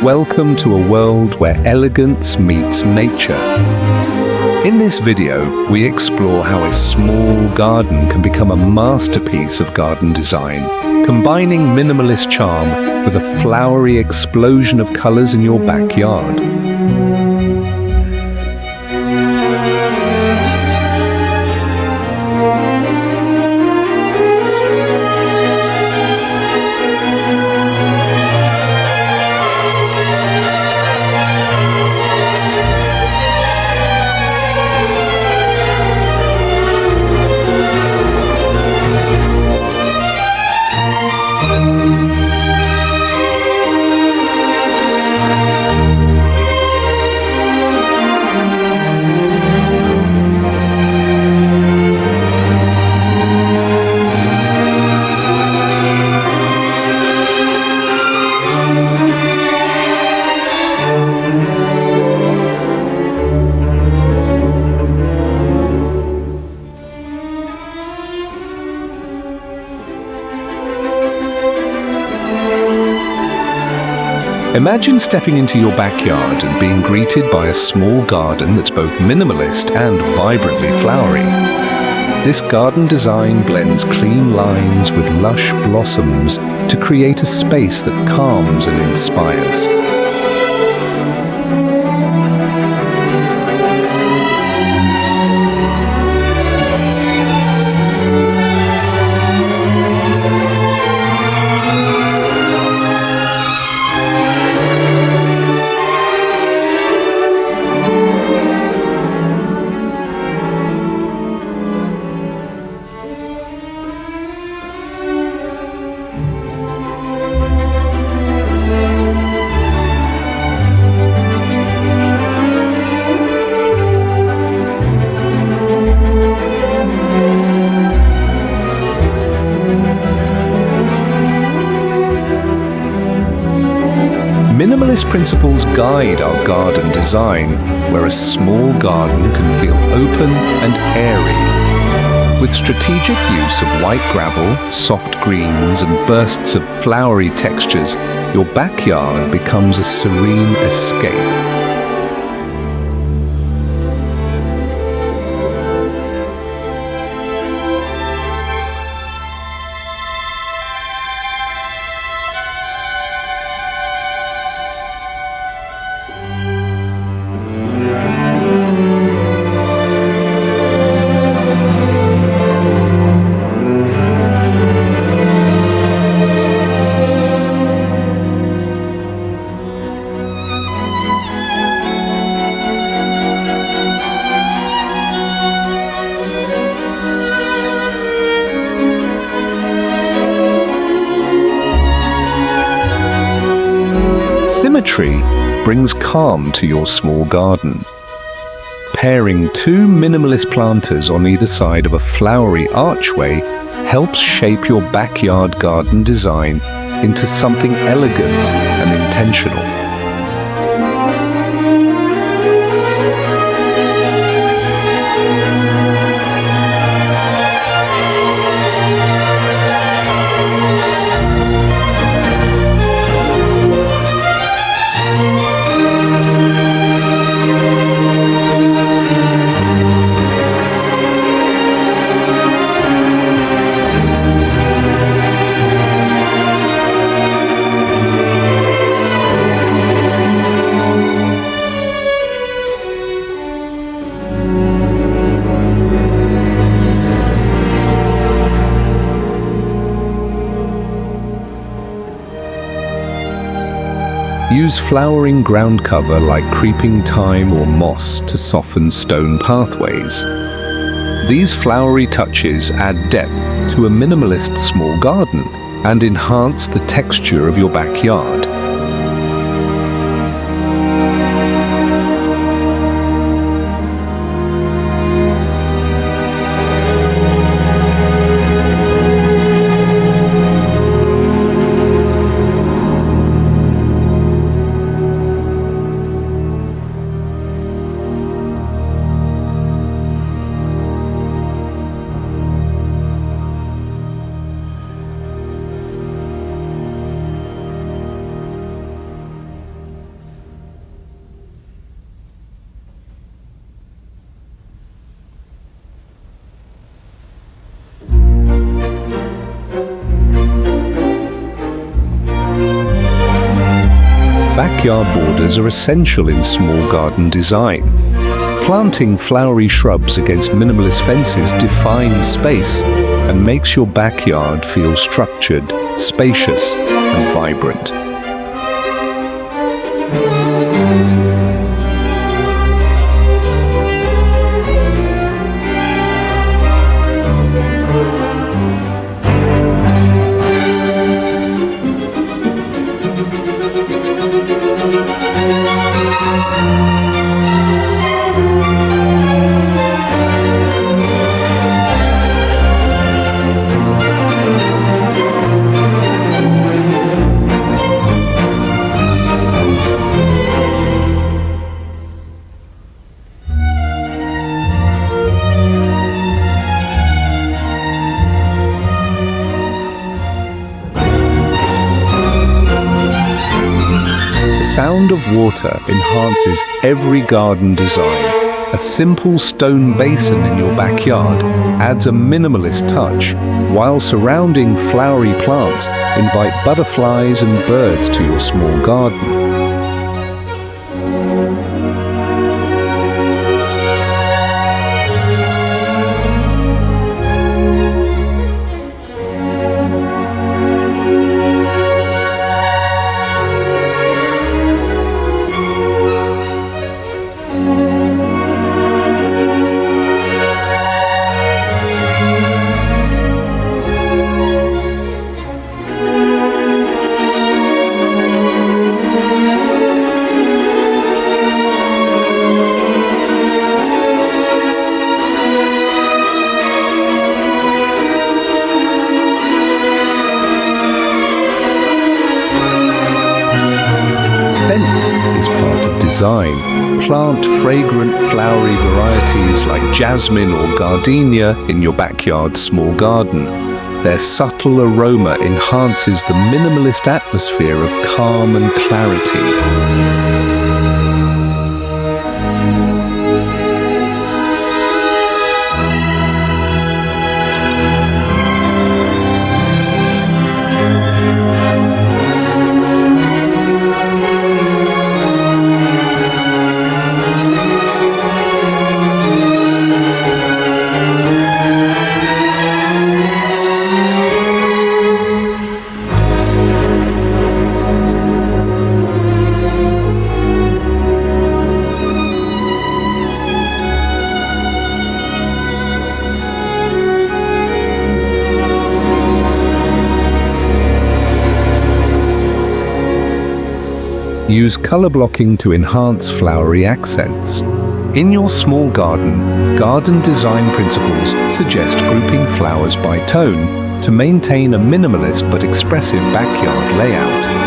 Welcome to a world where elegance meets nature. In this video, we explore how a small garden can become a masterpiece of garden design, combining minimalist charm with a flowery explosion of colors in your backyard. Imagine stepping into your backyard and being greeted by a small garden that's both minimalist and vibrantly flowery. This garden design blends clean lines with lush blossoms to create a space that calms and inspires. Minimalist principles guide our garden design, where a small garden can feel open and airy. With strategic use of white gravel, soft greens, and bursts of flowery textures, your backyard becomes a serene escape. Symmetry brings calm to your small garden. Pairing two minimalist planters on either side of a flowery archway helps shape your backyard garden design into something elegant and intentional. Use flowering ground cover like creeping thyme or moss to soften stone pathways. These flowery touches add depth to a minimalist small garden and enhance the texture of your backyard. Backyard borders are essential in small garden design. Planting flowery shrubs against minimalist fences defines space and makes your backyard feel structured, spacious, and vibrant. The sound of water enhances every garden design. A simple stone basin in your backyard adds a minimalist touch, while surrounding flowery plants invite butterflies and birds to your small garden. Scent is part of design. Plant fragrant flowery varieties like jasmine or gardenia in your backyard small garden. Their subtle aroma enhances the minimalist atmosphere of calm and clarity. Use color blocking to enhance flowery accents. In your small garden, garden design principles suggest grouping flowers by tone to maintain a minimalist but expressive backyard layout.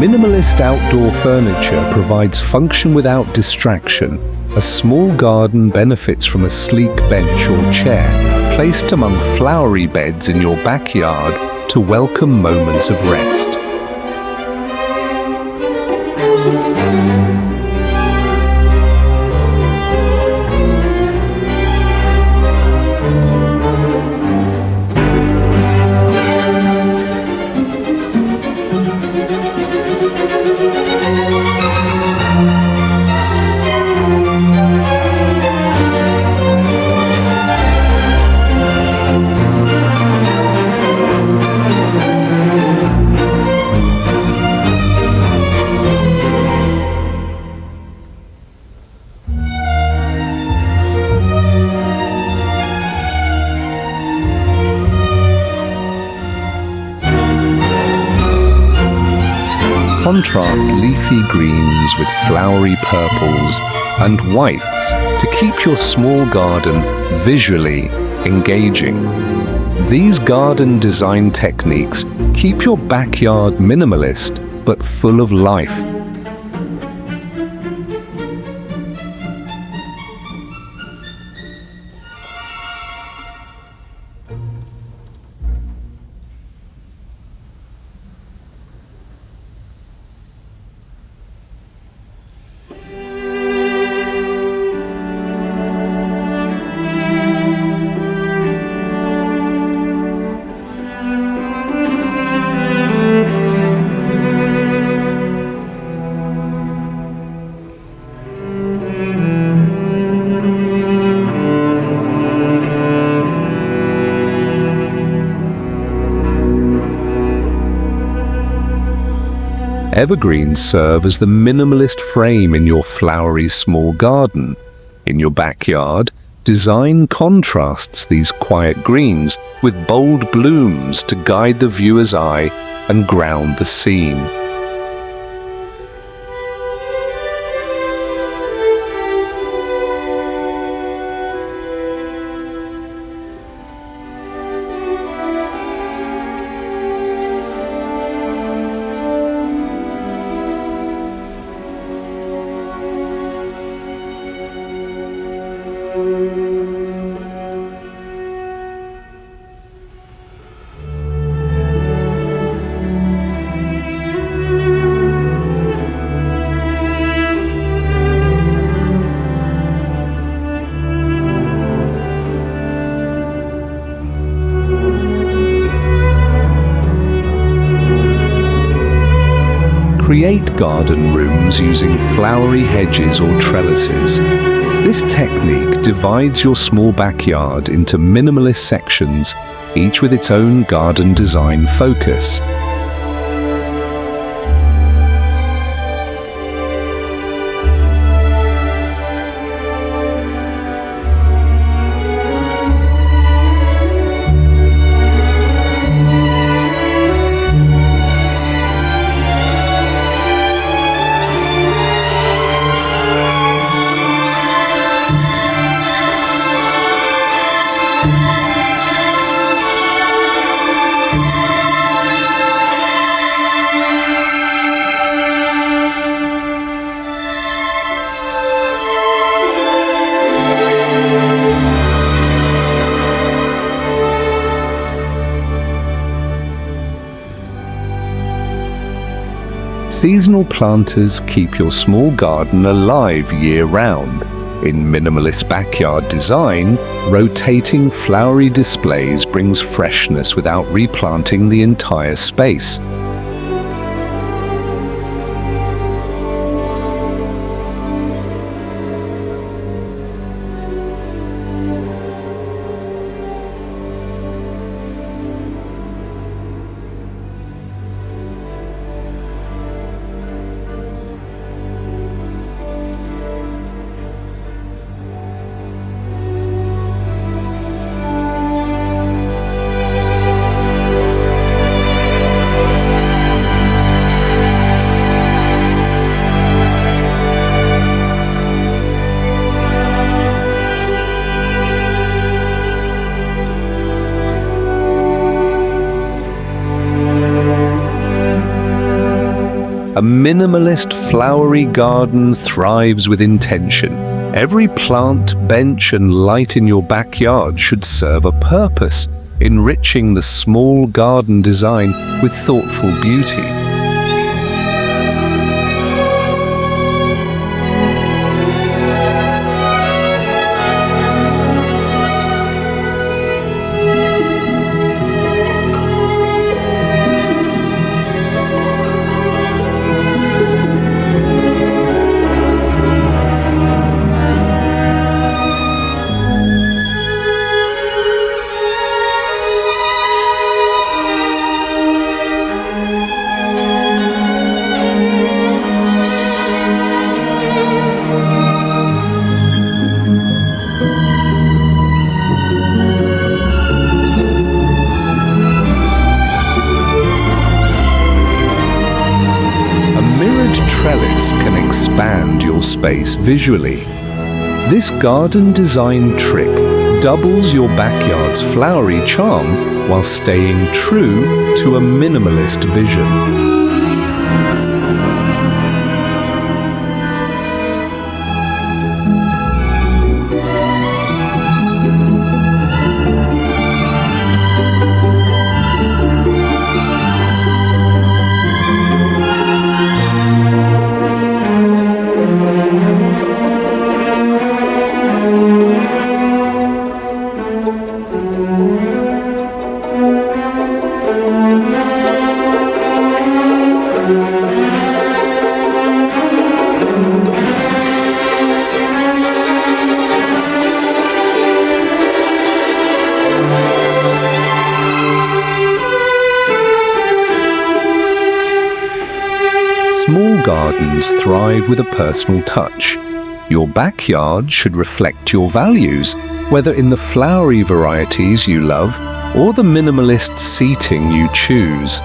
Minimalist outdoor furniture provides function without distraction. A small garden benefits from a sleek bench or chair placed among flowery beds in your backyard to welcome moments of rest. Contrast leafy greens with flowery purples and whites to keep your small garden visually engaging. These garden design techniques keep your backyard minimalist but full of life. Evergreens serve as the minimalist frame in your flowery small garden. In your backyard, design contrasts these quiet greens with bold blooms to guide the viewer's eye and ground the scene. Create garden rooms using flowery hedges or trellises. This technique divides your small backyard into minimalist sections, each with its own garden design focus. Seasonal planters keep your small garden alive year-round. In minimalist backyard design, rotating flowery displays brings freshness without replanting the entire space. A minimalist flowery garden thrives with intention. Every plant, bench and light in your backyard should serve a purpose, enriching the small garden design with thoughtful beauty. space visually. This garden design trick doubles your backyard's flowery charm while staying true to a minimalist vision. Small gardens thrive with a personal touch. Your backyard should reflect your values, whether in the flowery varieties you love or the minimalist seating you choose.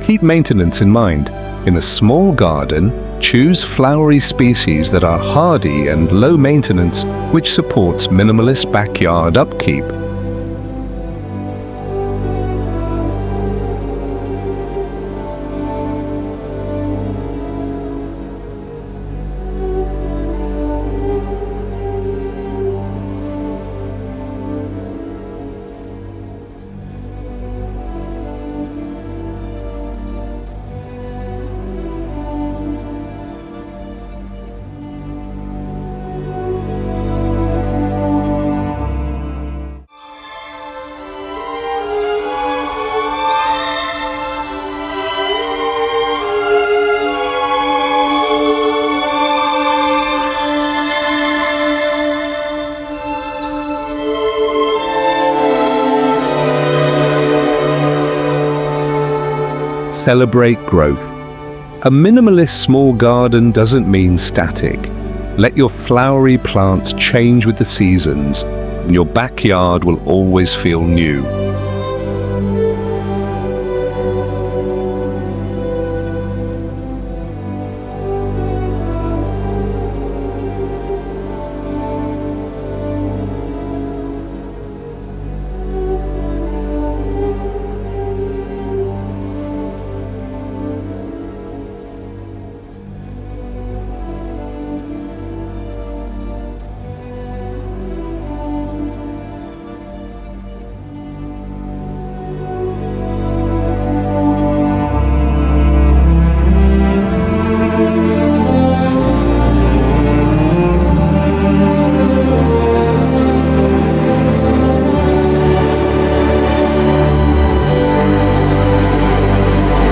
Keep maintenance in mind. In a small garden, choose flowery species that are hardy and low maintenance, which supports minimalist backyard upkeep. Celebrate growth. A minimalist small garden doesn't mean static. Let your flowery plants change with the seasons, and your backyard will always feel new.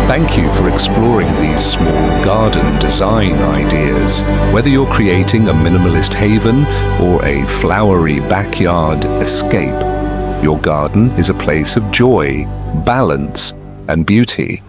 Thank you for exploring these small garden design ideas. Whether you're creating a minimalist haven or a flowery backyard escape, your garden is a place of joy, balance, and beauty.